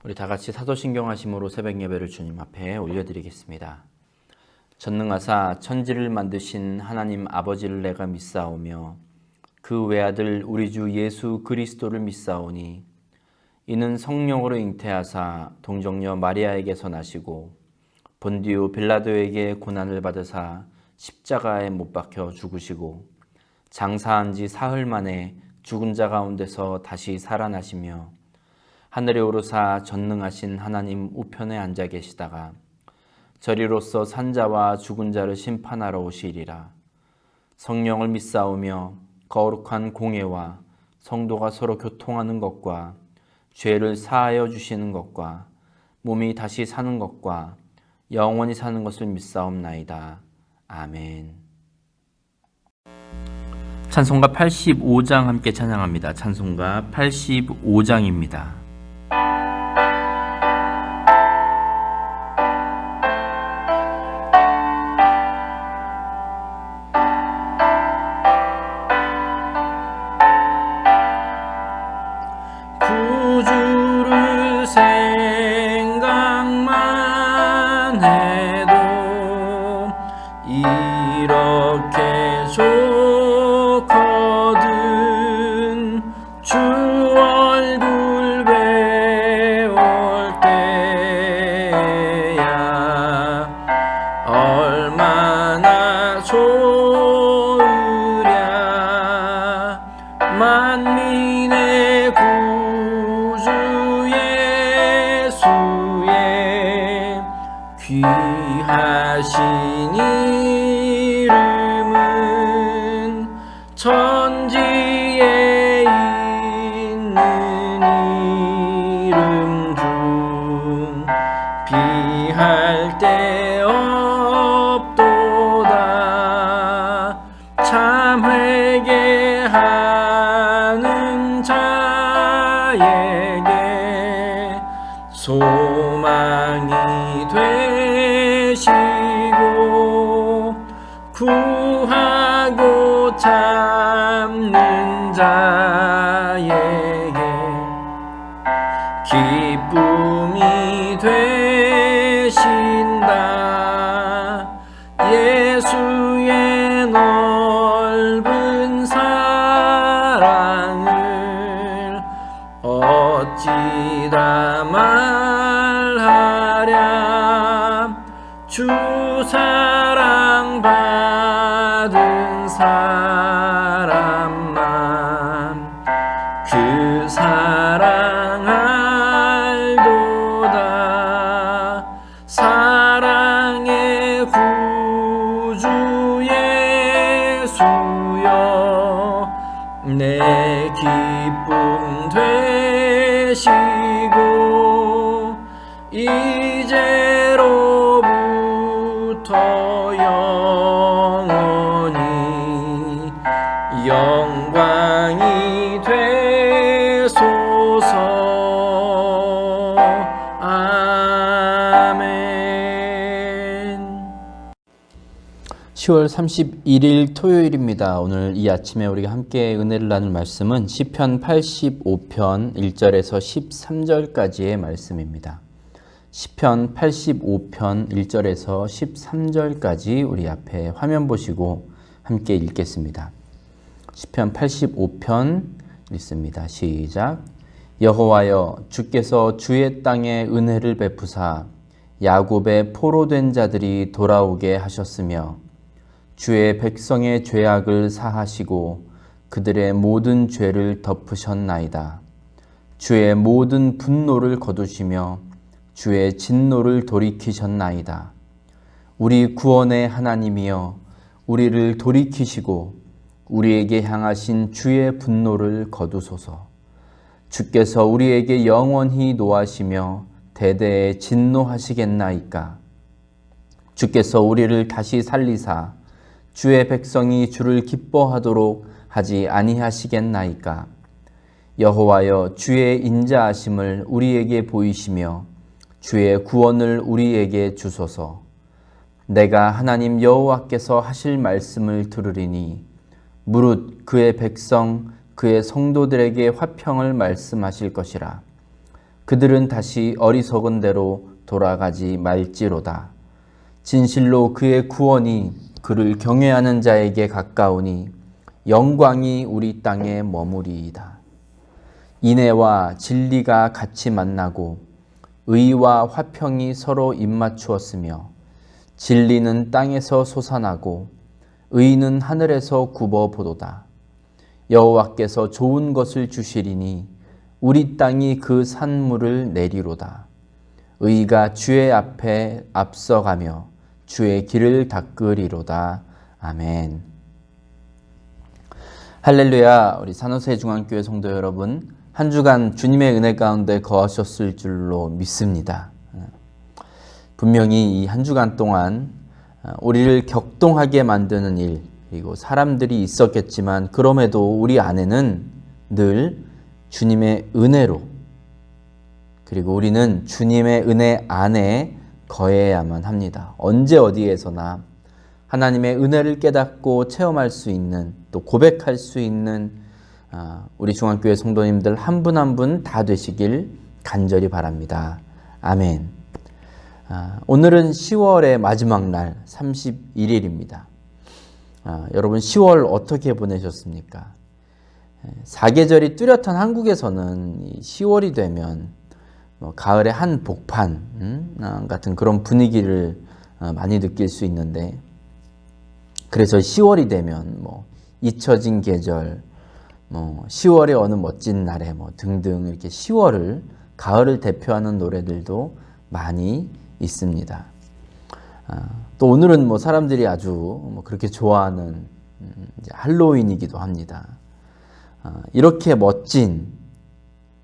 우리 다 같이 사도신경 하심으로 새벽 예배를 주님 앞에 올려드리겠습니다. 전능하사 천지를 만드신 하나님 아버지를 내가 믿사오며 그 외아들 우리 주 예수 그리스도를 믿사오니 이는 성령으로 잉태하사 동정녀 마리아에게서 나시고 본디오 빌라도에게 고난을 받으사 십자가에 못 박혀 죽으시고 장사한 지 사흘 만에 죽은 자 가운데서 다시 살아나시며 하늘에 오르사 전능하신 하나님 우편에 앉아 계시다가 저리로서 산자와 죽은 자를 심판하러 오시리라. 성령을 믿사오며 거룩한 공예와 성도가 서로 교통하는 것과 죄를 사하여 주시는 것과 몸이 다시 사는 것과 영원히 사는 것을 믿사옵나이다. 아멘. 찬송가 85장 함께 찬양합니다. 찬송가 85장입니다. 구주를 생각만 해도 이렇게 좋거든. 주 얼굴 배울 때야 얼마나 좋으랴. 만민의 구주 예수의 귀하신 이름은 천지에 있는 이름 중 비할 데 없도다. 참 회개하는 자에게 소망이 되시고 구하고 참는 자에게 기쁨이 되신다. 예수의 넓은 사랑을 어찌다 말하랴. 주 사랑 받은 사람만 그 사랑 알도다. 사랑의 구주 예수여 내 기쁨 되시고 이제로부터 영원히 영광이 되소서. 아멘. 10월 31일 토요일입니다. 오늘 이 아침에 우리가 함께 은혜를 나눌 말씀은 시편 85편 1절에서 13절까지의 말씀입니다. 시편 85편 1절에서 13절까지 우리 앞에 화면 보시고 함께 읽겠습니다. 시편 85편 읽습니다. 시작. 여호와여, 주께서 주의 땅에 은혜를 베푸사 야곱의 포로된 자들이 돌아오게 하셨으며 주의 백성의 죄악을 사하시고 그들의 모든 죄를 덮으셨나이다. 주의 모든 분노를 거두시며 주의 진노를 돌이키셨나이다. 우리 구원의 하나님이여, 우리를 돌이키시고 우리에게 향하신 주의 분노를 거두소서. 주께서 우리에게 영원히 노하시며 대대에 진노하시겠나이까. 주께서 우리를 다시 살리사 주의 백성이 주를 기뻐하도록 하지 아니하시겠나이까. 여호와여, 주의 인자하심을 우리에게 보이시며 주의 구원을 우리에게 주소서. 내가 하나님 여호와께서 하실 말씀을 들으리니 무릇 그의 백성 그의 성도들에게 화평을 말씀하실 것이라. 그들은 다시 어리석은 대로 돌아가지 말지로다. 진실로 그의 구원이 그를 경외하는 자에게 가까우니 영광이 우리 땅에 머무리이다. 인애와 진리가 같이 만나고 의와 화평이 서로 입맞추었으며 진리는 땅에서 솟아나고 의는 하늘에서 굽어보도다. 여호와께서 좋은 것을 주시리니 우리 땅이 그 산물을 내리로다. 의가 주의 앞에 앞서가며 주의 길을 닦으리로다. 아멘. 할렐루야. 우리 산호세 중앙교회 성도 여러분, 한 주간 주님의 은혜 가운데 거하셨을 줄로 믿습니다. 분명히 이 한 주간 동안 우리를 격동하게 만드는 일, 그리고 사람들이 있었겠지만 그럼에도 우리 안에는 늘 주님의 은혜로, 그리고 우리는 주님의 은혜 안에 거해야만 합니다. 언제 어디에서나 하나님의 은혜를 깨닫고 체험할 수 있는, 또 고백할 수 있는 우리 중앙교회 성도님들 한 분 한 분 다 되시길 간절히 바랍니다. 아멘. 오늘은 10월의 마지막 날 31일입니다. 여러분 10월 어떻게 보내셨습니까? 사계절이 뚜렷한 한국에서는 10월이 되면 가을의 한 복판 같은 그런 분위기를 많이 느낄 수 있는데, 그래서 10월이 되면 잊혀진 계절, 10월의 어느 멋진 날에 등등 이렇게 10월을, 가을을 대표하는 노래들도 많이 있습니다. 또 오늘은 사람들이 아주 그렇게 좋아하는 이제 할로윈이기도 합니다. 이렇게 멋진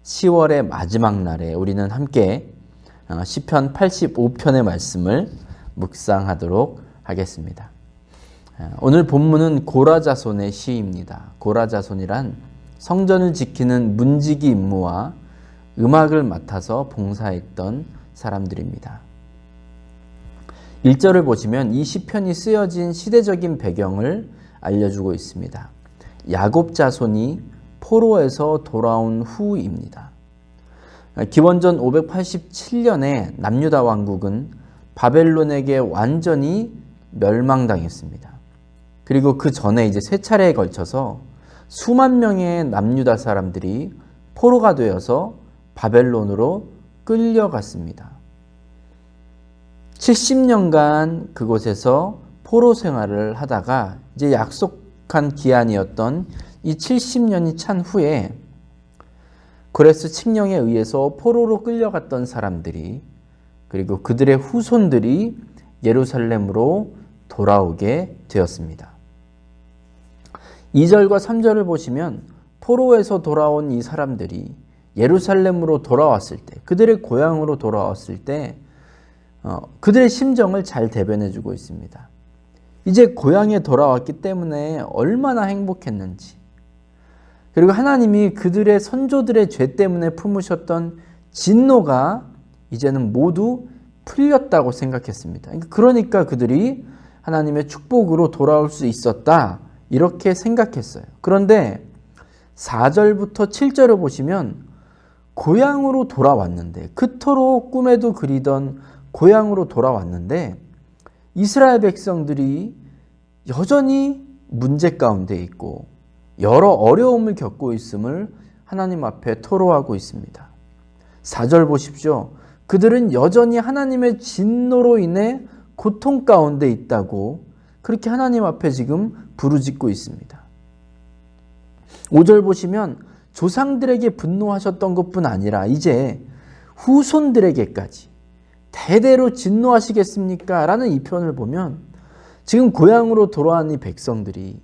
10월의 마지막 날에 우리는 함께 시편 85편의 말씀을 묵상하도록 하겠습니다. 오늘 본문은 고라자손의 시입니다. 고라자손이란 성전을 지키는 문지기 임무와 음악을 맡아서 봉사했던 사람들입니다. 1절을 보시면 이 시편이 쓰여진 시대적인 배경을 알려주고 있습니다. 야곱 자손이 포로에서 돌아온 후입니다. 기원전 587년에 남유다 왕국은 바벨론에게 완전히 멸망당했습니다. 그리고 그 전에 이제 세 차례에 걸쳐서 수만 명의 남유다 사람들이 포로가 되어서 바벨론으로 끌려갔습니다. 70년간 그곳에서 포로 생활을 하다가 이제 약속한 기한이었던 이 70년이 찬 후에 고레스 칙령에 의해서 포로로 끌려갔던 사람들이, 그리고 그들의 후손들이 예루살렘으로 돌아오게 되었습니다. 2절과 3절을 보시면 포로에서 돌아온 이 사람들이 예루살렘으로 돌아왔을 때, 그들의 고향으로 돌아왔을 때 그들의 심정을 잘 대변해주고 있습니다. 이제 고향에 돌아왔기 때문에 얼마나 행복했는지, 그리고 하나님이 그들의 선조들의 죄 때문에 품으셨던 진노가 이제는 모두 풀렸다고 생각했습니다. 그러니까 그들이 하나님의 축복으로 돌아올 수 있었다, 이렇게 생각했어요. 그런데 4절부터 7절을 보시면 고향으로 돌아왔는데, 그토록 꿈에도 그리던 고향으로 돌아왔는데 이스라엘 백성들이 여전히 문제 가운데 있고 여러 어려움을 겪고 있음을 하나님 앞에 토로하고 있습니다. 4절 보십시오. 그들은 여전히 하나님의 진노로 인해 고통 가운데 있다고 그렇게 하나님 앞에 지금 부르짖고 있습니다. 5절 보시면 조상들에게 분노하셨던 것뿐 아니라 이제 후손들에게까지 대대로 진노하시겠습니까? 라는 이 표현을 보면 지금 고향으로 돌아온 이 백성들이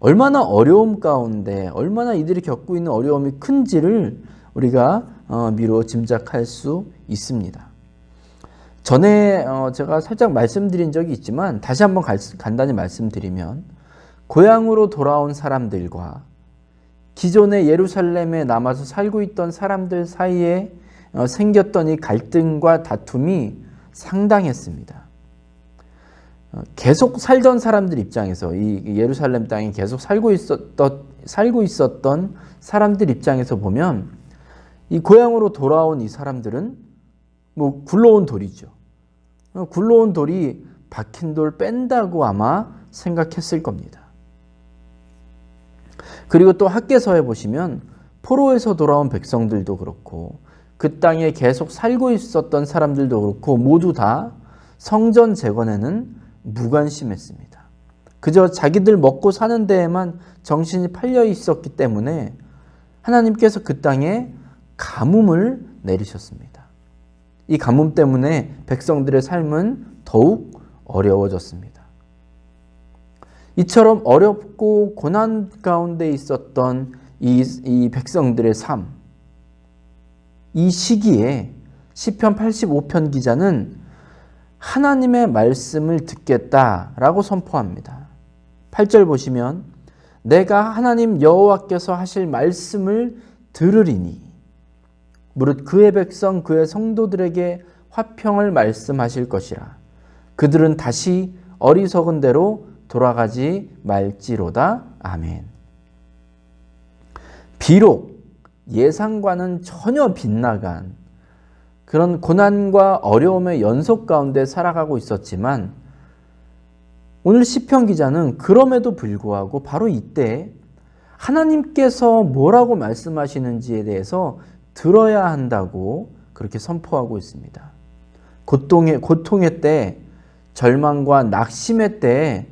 얼마나 어려움 가운데, 얼마나 이들이 겪고 있는 어려움이 큰지를 우리가 미루어 짐작할 수 있습니다. 전에 제가 살짝 말씀드린 적이 있지만 다시 한번 간단히 말씀드리면, 고향으로 돌아온 사람들과 기존의 예루살렘에 남아서 살고 있던 사람들 사이에 생겼던 이 갈등과 다툼이 상당했습니다. 계속 살던 사람들 입장에서, 이 예루살렘 땅에 계속 살고 있었던 사람들 입장에서 보면 이 고향으로 돌아온 이 사람들은 뭐 굴러온 돌이죠. 굴러온 돌이 박힌 돌 뺀다고 아마 생각했을 겁니다. 그리고 또 학개서에 보시면 포로에서 돌아온 백성들도 그렇고 그 땅에 계속 살고 있었던 사람들도 그렇고 모두 다 성전 재건에는 무관심했습니다. 그저 자기들 먹고 사는 데에만 정신이 팔려 있었기 때문에 하나님께서 그 땅에 가뭄을 내리셨습니다. 이 가뭄 때문에 백성들의 삶은 더욱 어려워졌습니다. 이처럼 어렵고 고난 가운데 있었던 이 백성들의 삶, 이 시기에 시편 85편 기자는 하나님의 말씀을 듣겠다라고 선포합니다. 8절 보시면 내가 하나님 여호와께서 하실 말씀을 들으리니 무릇 그의 백성 그의 성도들에게 화평을 말씀하실 것이라. 그들은 다시 어리석은 대로 돌아가지 말지로다. 아멘. 비록 예상과는 전혀 빗나간 그런 고난과 어려움의 연속 가운데 살아가고 있었지만 오늘 시편 기자는 그럼에도 불구하고 바로 이때 하나님께서 뭐라고 말씀하시는지에 대해서 들어야 한다고 그렇게 선포하고 있습니다. 고통의 때, 절망과 낙심의 때에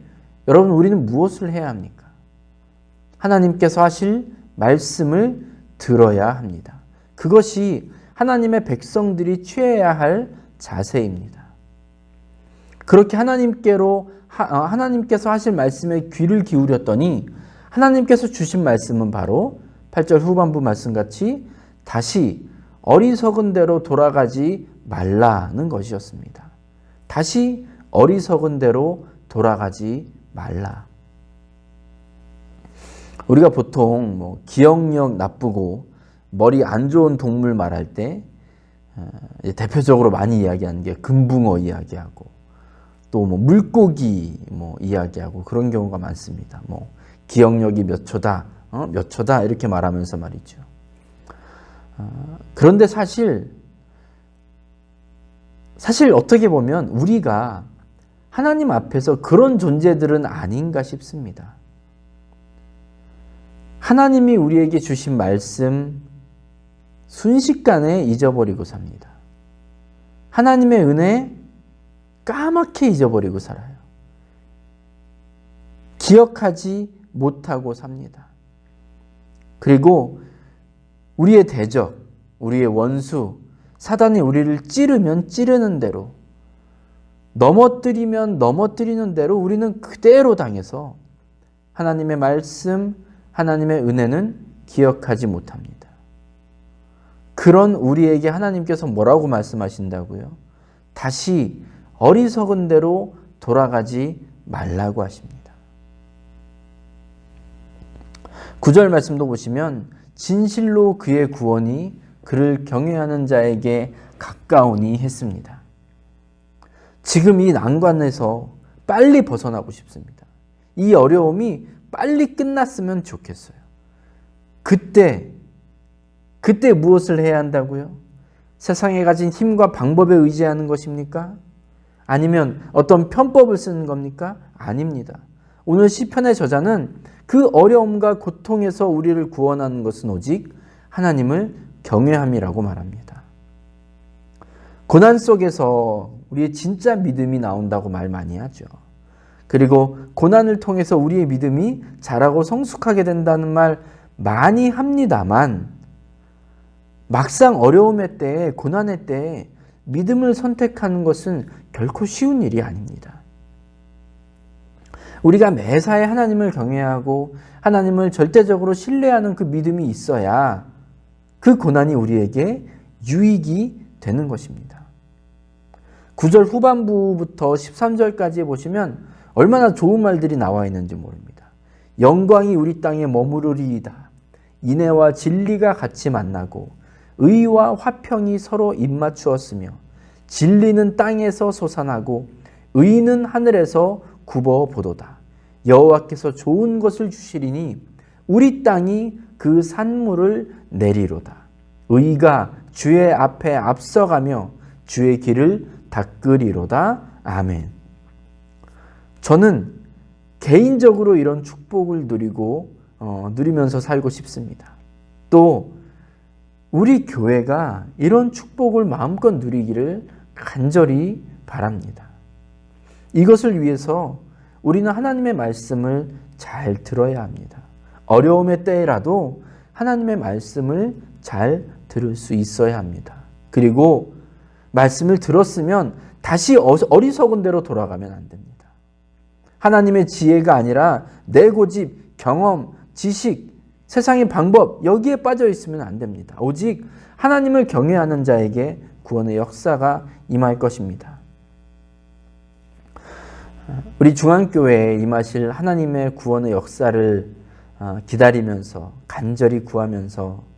여러분 우리는 무엇을 해야 합니까? 하나님께서 하실 말씀을 들어야 합니다. 그것이 하나님의 백성들이 취해야 할 자세입니다. 그렇게 하나님께서 하실 말씀에 귀를 기울였더니 하나님께서 주신 말씀은 바로 8절 후반부 말씀같이 다시 어리석은 대로 돌아가지 말라는 것이었습니다. 다시 어리석은 대로 돌아가지 말라. 우리가 보통 기억력 나쁘고 머리 안 좋은 동물 말할 때 대표적으로 많이 이야기하는 게 금붕어 이야기하고 또 물고기 이야기하고 그런 경우가 많습니다. 기억력이 몇 초다, 몇 초다 이렇게 말하면서 말이죠. 그런데 사실 어떻게 보면 우리가 하나님 앞에서 그런 존재들은 아닌가 싶습니다. 하나님이 우리에게 주신 말씀 순식간에 잊어버리고 삽니다. 하나님의 은혜 까맣게 잊어버리고 살아요. 기억하지 못하고 삽니다. 그리고 우리의 대적, 우리의 원수, 사단이 우리를 찌르면 찌르는 대로, 넘어뜨리면 넘어뜨리는 대로 우리는 그대로 당해서 하나님의 말씀, 하나님의 은혜는 기억하지 못합니다. 그런 우리에게 하나님께서 뭐라고 말씀하신다고요? 다시 어리석은 대로 돌아가지 말라고 하십니다. 9절 말씀도 보시면 진실로 그의 구원이 그를 경외하는 자에게 가까우니 했습니다. 지금 이 난관에서 빨리 벗어나고 싶습니다. 이 어려움이 빨리 끝났으면 좋겠어요. 그때 무엇을 해야 한다고요? 세상에 가진 힘과 방법에 의지하는 것입니까? 아니면 어떤 편법을 쓰는 겁니까? 아닙니다. 오늘 시편의 저자는 그 어려움과 고통에서 우리를 구원하는 것은 오직 하나님을 경외함이라고 말합니다. 고난 속에서 우리의 진짜 믿음이 나온다고 말 많이 하죠. 그리고 고난을 통해서 우리의 믿음이 자라고 성숙하게 된다는 말 많이 합니다만 막상 어려움의 때에, 고난의 때에 믿음을 선택하는 것은 결코 쉬운 일이 아닙니다. 우리가 매사에 하나님을 경외하고 하나님을 절대적으로 신뢰하는 그 믿음이 있어야 그 고난이 우리에게 유익이 되는 것입니다. 9절 후반부부터 13절까지 보시면 얼마나 좋은 말들이 나와 있는지 모릅니다. 영광이 우리 땅에 머무르리이다. 인애와 진리가 같이 만나고 의와 화평이 서로 입맞추었으며 진리는 땅에서 솟아나고 의는 하늘에서 굽어보도다. 여호와께서 좋은 것을 주시리니 우리 땅이 그 산물을 내리로다. 의가 주의 앞에 앞서가며 주의 길을 닦으리로다. 아멘. 저는 개인적으로 이런 축복을 누리면서 살고 싶습니다. 또 우리 교회가 이런 축복을 마음껏 누리기를 간절히 바랍니다. 이것을 위해서 우리는 하나님의 말씀을 잘 들어야 합니다. 어려움의 때라도 하나님의 말씀을 잘 들을 수 있어야 합니다. 그리고 말씀을 들었으면 다시 어리석은 대로 돌아가면 안 됩니다. 하나님의 지혜가 아니라 내 고집, 경험, 지식, 세상의 방법 여기에 빠져 있으면 안 됩니다. 오직 하나님을 경외하는 자에게 구원의 역사가 임할 것입니다. 우리 중앙교회에 임하실 하나님의 구원의 역사를 기다리면서 간절히 구하면서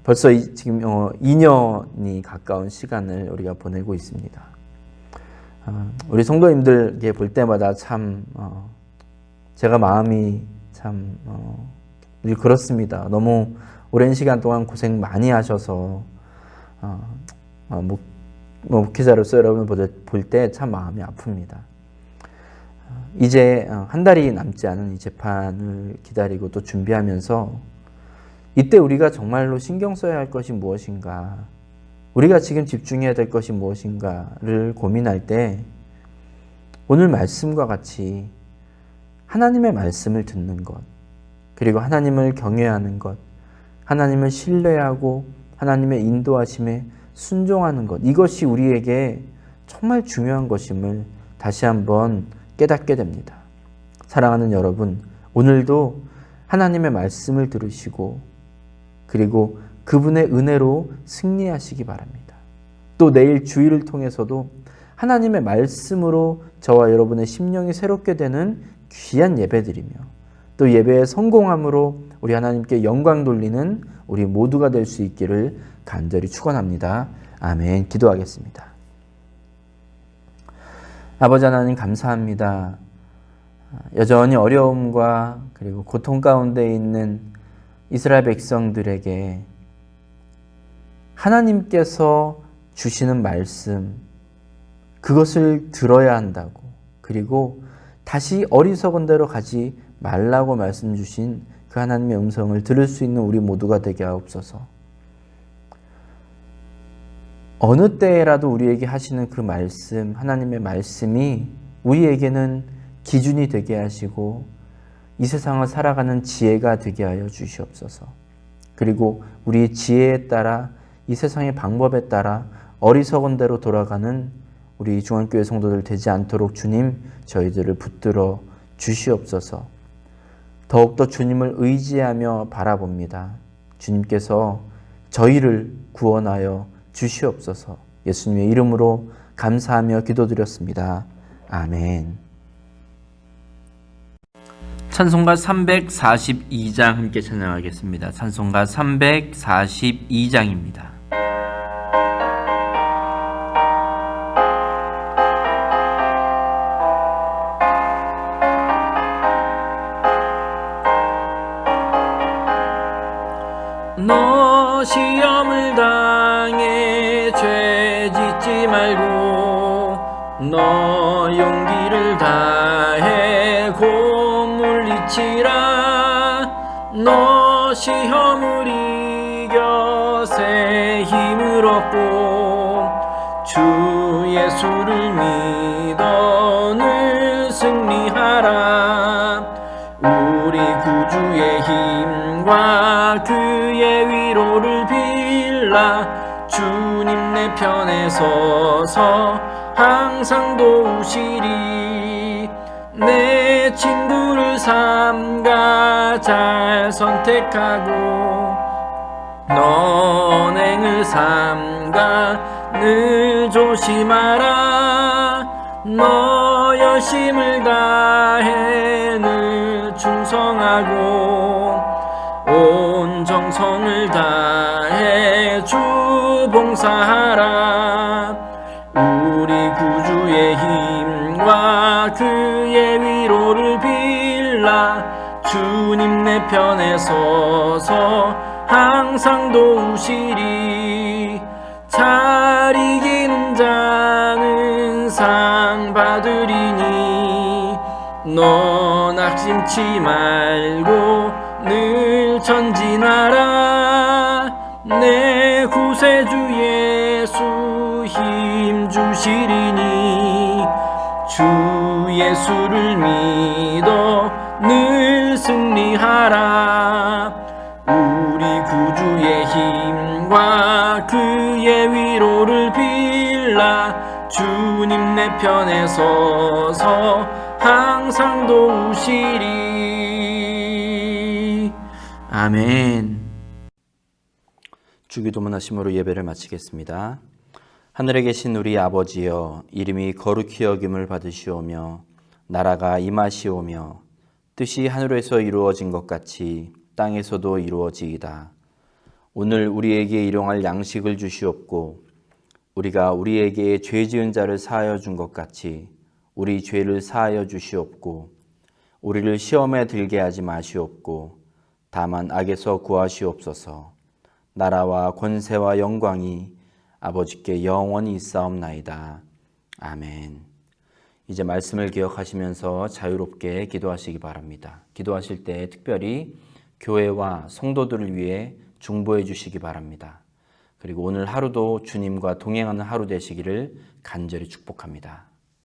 벌써 지금 2년이 가까운 시간을 우리가 보내고 있습니다. 우리 성도님들께 볼 때마다 참 제가 마음이 참 그렇습니다. 너무 오랜 시간 동안 고생 많이 하셔서 목회자로서 여러분 볼 때 참 마음이 아픕니다. 이제 한 달이 남지 않은 이 재판을 기다리고 또 준비하면서 이때 우리가 정말로 신경 써야 할 것이 무엇인가, 우리가 지금 집중해야 될 것이 무엇인가를 고민할 때 오늘 말씀과 같이 하나님의 말씀을 듣는 것, 그리고 하나님을 경외하는 것, 하나님을 신뢰하고 하나님의 인도하심에 순종하는 것, 이것이 우리에게 정말 중요한 것임을 다시 한번 깨닫게 됩니다. 사랑하는 여러분, 오늘도 하나님의 말씀을 들으시고 그리고 그분의 은혜로 승리하시기 바랍니다. 또 내일 주일을 통해서도 하나님의 말씀으로 저와 여러분의 심령이 새롭게 되는 귀한 예배드리며 또 예배의 성공함으로 우리 하나님께 영광 돌리는 우리 모두가 될 수 있기를 간절히 축원합니다. 아멘. 기도하겠습니다. 아버지 하나님 감사합니다. 여전히 어려움과 그리고 고통 가운데 있는 이스라엘 백성들에게 하나님께서 주시는 말씀, 그것을 들어야 한다고, 그리고 다시 어리석은 대로 가지 말라고 말씀 주신 그 하나님의 음성을 들을 수 있는 우리 모두가 되게 하옵소서. 어느 때라도 우리에게 하시는 그 말씀, 하나님의 말씀이 우리에게는 기준이 되게 하시고 이 세상을 살아가는 지혜가 되게 하여 주시옵소서. 그리고 우리의 지혜에 따라 이 세상의 방법에 따라 어리석은 대로 돌아가는 우리 중앙교회 성도들 되지 않도록 주님 저희들을 붙들어 주시옵소서. 더욱더 주님을 의지하며 바라봅니다. 주님께서 저희를 구원하여 주시옵소서. 예수님의 이름으로 감사하며 기도드렸습니다. 아멘. 찬송가 342장 함께 찬양하겠습니다. 찬송가 342장입니다. 너 시험을 당해 죄 짓지 말고 너 용기를 다해 곧 물리치라. 너 시험을 이겨 새 힘을 얻고 주 예수를 믿어 늘 승리하라. 우리 구주의 힘과 그의 위로를 빌라. 주님 내 편에 서서 항상 도우시리. 내 친구를 삼가 잘 선택하고 너 언행을 삼가 늘 조심하라. 너 열심을 다해 늘 충성하고 온 정성을 다해 주 봉사하라. 우리 구주의 힘과 그의 위로를 빌라. 주님 내 편에 서서 항상 도우시리. 잘 이기는 자는 상 받으리니 넌 낙심치 말고 늘 전진하라. 내 구세주 예수 힘 주시리니 주 예수를 믿어 늘 승리하라. 우리 구주의 힘과 그의 위로를 빌라. 주님 내 편에 서서 항상 도우시리. 아멘. 주기도문 하심으로 예배를 마치겠습니다. 하늘에 계신 우리 아버지여, 이름이 거룩히 여김을 받으시오며 나라가 임하시오며 뜻이 하늘에서 이루어진 것 같이 땅에서도 이루어지이다. 오늘 우리에게 일용할 양식을 주시옵고 우리가 우리에게 죄 지은 자를 사하여 준 것 같이 우리 죄를 사하여 주시옵고 우리를 시험에 들게 하지 마시옵고 다만 악에서 구하시옵소서. 나라와 권세와 영광이 아버지께 영원히 있사옵나이다. 아멘. 이제 말씀을 기억하시면서 자유롭게 기도하시기 바랍니다. 기도하실 때 특별히 교회와 성도들을 위해 중보해 주시기 바랍니다. 그리고 오늘 하루도 주님과 동행하는 하루 되시기를 간절히 축복합니다.